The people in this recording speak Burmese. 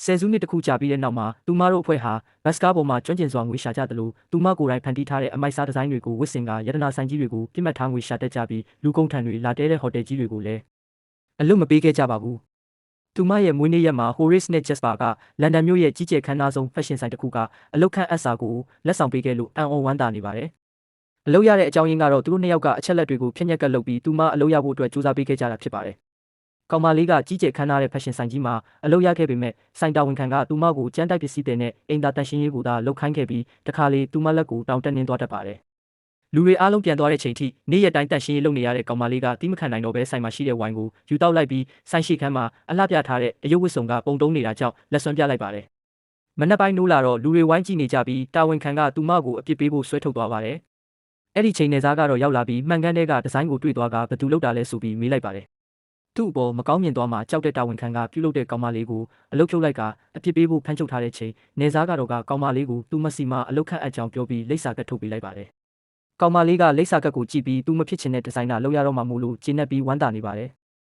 ဆယ်စုနှစ်တစ်ခုကြာပြီးတဲ့နောက်မှာသူမတို့အဖွဲ့ဟာဘတ်စကားပေါ်မှာကျွမ်းကျင်စွာငွေရှာကြသလိုသူမကိုယ်တိုင်ဖန်တီးထားတဲ့အမိုက်စားဒီဇိုင်းတွေကိုဝတ်ဆင်ကရတနာဆိုင်ကြီးတွေကိုပြစ်မှတ်ထားငွေရှာတတ်ကြပြီးလူကုန်ထံတွေလာတဲတဲ့ဟိုတယ်ကြီးတွေကိုလည်းအလွတ်မပေးခဲ့ကြပါဘူးသူမရဲ့မွေးနေ့ရက်မှာ Horace နဲ့ Jasper ကလန်ဒန်မြို့ရဲ့ကြီးကျယ်ခမ်းနားဆုံးဖက်ရှင်ဆိုင်တစ်ခုကအလုတ်ခန့်အပ်စာကိုလက်ဆောင်ပေးခဲ့လို့အံ့ဩဝမ်းသာနေပါတယ်အလုပ်ရတဲ့အကြောင်းရင်းကတော့သူတို့နှစ်ယောက်ကအချက်လက်တွေကိုဖြည့်ညက်ကပ်လုပ်ပြီးသူမအလုပ်ရဖို့အတွက်စူးစမ်းပေးခဲ့ကြတာဖြစ်ပါတယ်ကောင်မလေးကကြီးကျယ်ခမ်းနားတဲ့ဖက်ရှင်ဆိုင်ကြီးမှာအလုပ်ရခဲ့ပေမဲ့ဆိုင်တာဝန်ခံကသူမကိုကြမ်းတိုက်ပစ္စည်းတွေနဲ့အိမ်သာတန်ရှင်းရေးကိုသာလုပ်ခိုင်းခဲ့ပြီးတခါလေသူမလက်ကိုတောင်တက်နှင်းသွားတတ်ပါတယ်လူတွေအားလုံးပြန်သွားတဲ့ချိန်ထိနေ့ရက်တိုင်းတန်ရှင်းရေးလုပ်နေရတဲ့ကောင်မလေးကတီးမခံနိုင်တော့ဘဲဆိုင်မှာရှိတဲ့ဝိုင်ကိုယူတောက်လိုက်ပြီးဆိုင်ရှိခန်းမှာအလှပြထားတဲ့အယုတ်ဝတ်စုံကပုံတုံးနေတာကြောင့်လက်စွမ်းပြလိုက်ပါတယ်မနက်ပိုင်းနိုးလာတော့လူတွေဝိုင်းကြည့်နေကြပြီးတာဝန်ခံကသူမကိုအပြစ်ပေးဖို့ဆွဲထုတ်သွားပါတယ်အဲ့ဒီချိန်နေစားကတော့ရောက်လာပြီးမှန်ကန်တဲ့ကဒီဇိုင်းကိုတွေ့သွားကဘယ်သူလောက်တာလဲဆိုပြီးမေးလိုက်ပါတယ်သူ့အပေါ်မကောင်းမြင်သွားမှကြောက်တဲ့တာဝန်ခံကပြုလုပ်တဲ့ကောင်မလေးကိုအလုတ်ဖြုတ်လိုက်ကအပြစ်ပေးဖို့ဖမ်းချုပ်ထားတဲ့ချိန်နေစားကတော့ကကောင်မလေးကိုသူ့မစီမအလုတ်ခန့်အပ်ကြောင်းပြောပြီးလိပ်စာကတ်ထုတ်ပေးလိုက်ပါတယ်ကောင်မလေးကလိပ်စာကတ်ကိုကြည့်ပြီးသူမဖြစ်ချင်တဲ့ဒီဇိုင်နာလောက်ရတော့မှမို့လို့ကျေနပ်ပြီးဝမ်းသာနေပါတယ်